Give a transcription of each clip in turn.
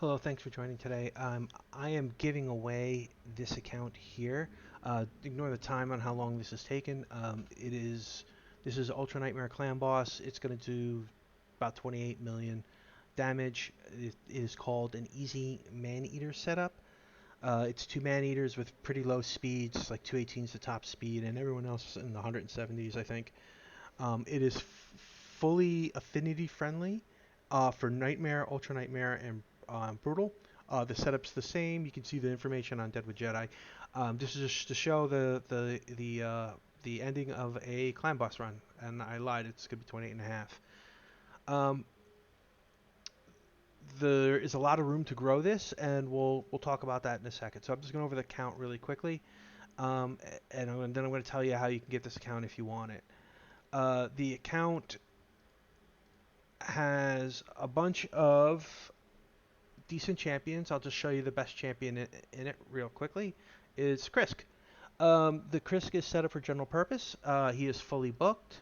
Hello, thanks for joining today. I am giving away this account here. Ignore the time on how long this has taken. This is Ultra Nightmare Clan Boss. It's going to do about 28 million damage. It is called an Easy Man-Eater setup. It's two Man-Eaters with pretty low speeds, like 218 is the top speed, and everyone else in the 170s, I think. It is fully affinity friendly for Nightmare, Ultra Nightmare, and Brutal. The setup's the same. You can see the information on Dead with Jedi. This is just to show the ending of a clan boss run, and I lied. It's gonna be 28 and a half. Um, there is a lot of room to grow this, and we'll talk about that in a second. So I'm just going over the account really quickly, then I'm going to tell you how you can get this account if you want it. The account has a bunch of decent champions. I'll just show you the best champion in it real quickly. Is Krisk. The Krisk is set up for general purpose. He is fully booked,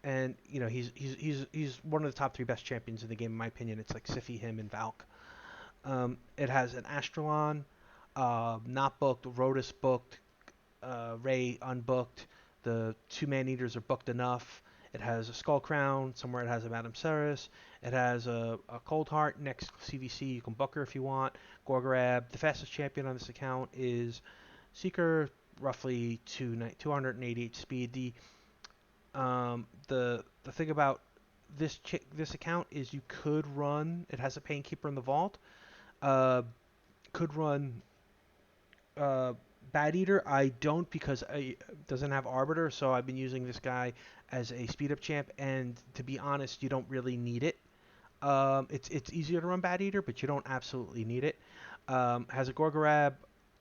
and he's one of the top three best champions in the game in my opinion. It's like Sify, him, and Valk. It has an Astralon, not booked, Rotos booked, Ray unbooked. The two man eaters are booked enough. It has a Skullcrown. Somewhere it has a Madame Ceres. It has a Cold Heart next CVC. You can book her if you want. Gorgrab. The fastest champion on this account is Seeker, roughly 288 speed. The thing about this account is you could run. It has a Painkeeper in the vault. Uh, could run uh, Bad Eater. I don't because it doesn't have Arbiter, so I've been using this guy as a speed up champ. And to be honest, you don't really need it. It's easier to run Bad Eater, but you don't absolutely need it. Has a Gorgorab.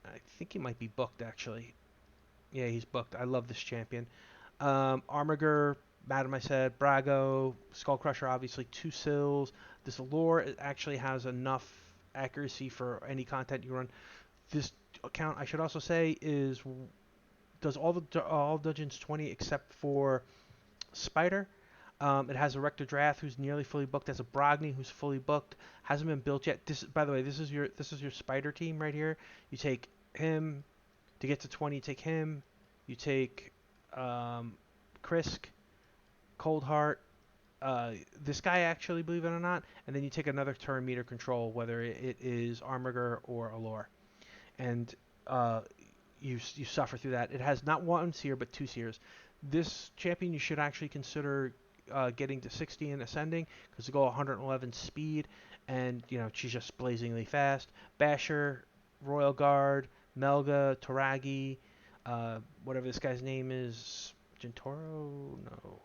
I think he might be booked actually. Yeah, he's booked. I love this champion. Armiger, Madam, I said, Braggo, Skull Crusher, obviously two sills. This lore actually has enough accuracy for any content you run. This account, I should also say, is does all dungeons 20 except for Spider. It has a Rector Drath who's nearly fully booked. Has a Brogni who's fully booked. Hasn't been built yet. By the way, this is your Spider team right here. You take him to get to 20. You take him. You take Krisk, Cold Heart. This guy actually, believe it or not, and then you take another turn meter control, whether it is Armiger or Allure, and uh, you suffer through that. It has not one Seer but two Seers. This champion you should actually consider getting to 60 and ascending because to go 111 speed, and she's just blazingly fast. Basher, Royal Guard, Melga, Toragi, whatever this guy's name is, Gentoro, no,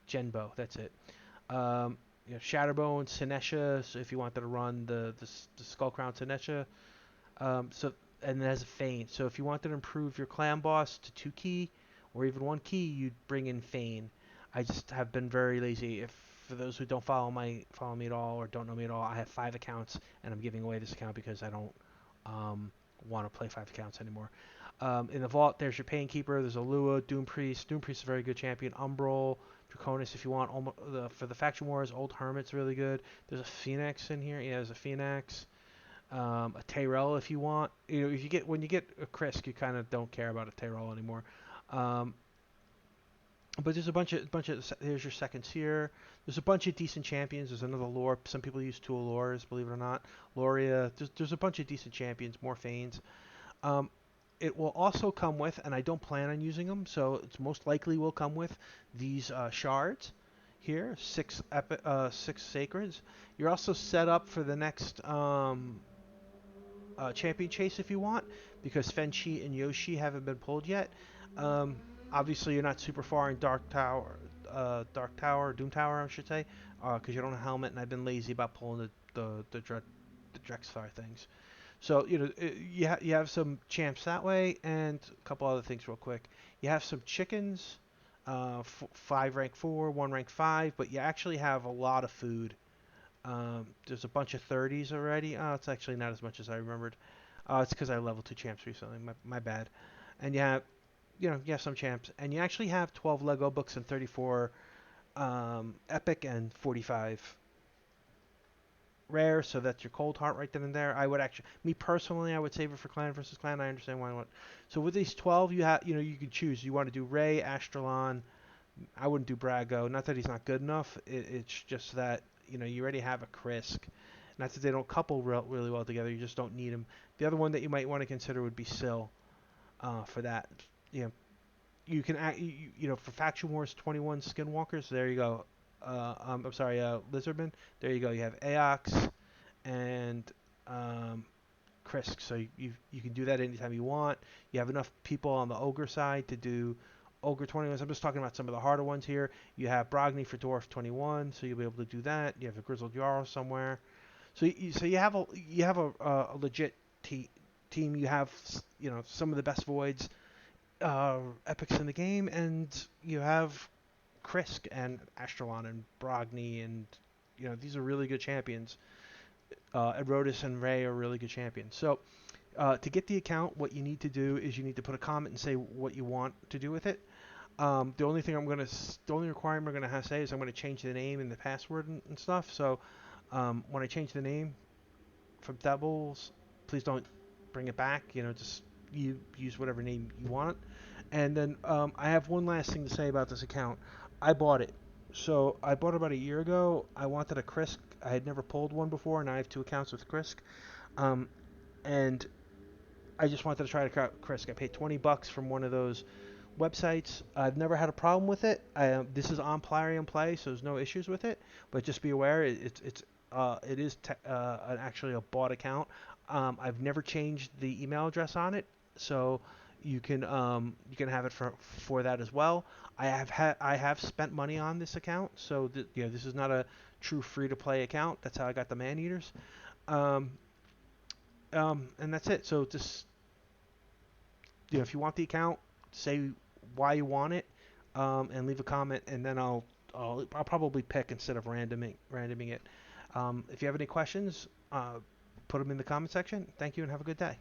Genbo, that's it. Shatterbone, Sinesha, so if you wanted to run the Skullcrown Sinesha, so and it has a Feign. So if you wanted to improve your clan boss to 2 key or even 1 key, you'd bring in Feign. I just have been very lazy. If for those who don't follow me at all or don't know me at all, I have 5 accounts and I'm giving away this account because I don't want to play 5 accounts anymore. In the vault, there's your Painkeeper. There's a Lua, Doom Priest. Doom Priest is a very good champion. Umbral, Draconis if you want. For the faction wars, Old Hermit's really good. There's a Phoenix in here. Yeah, there's a Phoenix. A Tyrell if you want. If you get when you get a Krisk, you kind of don't care about a Tyrell anymore. Um, but there's a bunch of. Here's your second Seer. There's a bunch of decent champions. There's another lore. Some people use two Allures, believe it or not. Loria. There's a bunch of decent champions. More Feigns. Um, it will also come with, and I don't plan on using them, so it's most likely will come with these Shards here, six sacreds. You're also set up for the next champion chase if you want, because Fenchi and Yoshi haven't been pulled yet. Um, Obviously, you're not super far in Dark Tower, Doom Tower, I should say, because you don't have a helmet, and I've been lazy about pulling the Drexfire things. So you have some champs that way, and a couple other things real quick. You have some chickens, 5 rank 4, 1 rank 5, but you actually have a lot of food. There's a bunch of 30s already. Oh, it's actually not as much as I remembered. It's because I leveled 2 champs recently. My bad. And you have some champs, and you actually have 12 Lego books and 34 epic and 45 rare, so that's your cold heart right then and there. I would actually, me personally, I would save it for clan versus clan. I understand why not. So with these 12, you can choose. You want to do Ray, Astralon. I wouldn't do Braggo. Not that he's not good enough. It's just that you already have a Krisk. Not that they don't couple really well together. You just don't need them. The other one that you might want to consider would be Syl. For that, you know, you can act, for Faction Wars 21 Skinwalkers. There you go. I'm sorry, Lizardman. There you go. You have Aox and um, Krisk. So you can do that anytime you want. You have enough people on the Ogre side to do Ogre 21s. I'm just talking about some of the harder ones here. You have Brogni for Dwarf 21, so you'll be able to do that. You have a Grizzled Jarl somewhere. So you have a legit team. You have some of the best voids, epics in the game, and you have Krisk and Astralon and Brogni, and these are really good champions. And Rotos and Ray are really good champions. So to get the account, what you need to do is you need to put a comment and say what you want to do with it. The only requirement I'm gonna have to say is I'm gonna change the name and the password and stuff. So when I change the name from Devils, please don't bring it back. Just you use whatever name you want. And then I have one last thing to say about this account. I bought it. So I bought it about a year ago. I wanted a Krisk. I had never pulled one before, and I have 2 accounts with Krisk. Um, and I just wanted to try to Krisk. I paid $20 from one of those websites. I've never had a problem with it. This is on Plarium Play, so there's no issues with it. But just be aware, it is actually a bought account. I've never changed the email address on it, so you can have it for that as well. I have spent money on this account, so this is not a true free to play account. That's how I got the man eaters. Um, and that's it. So just if you want the account, say why you want it, and leave a comment, and then I'll probably pick instead of randoming it. If you have any questions, put them in the comment section. Thank you and have a good day.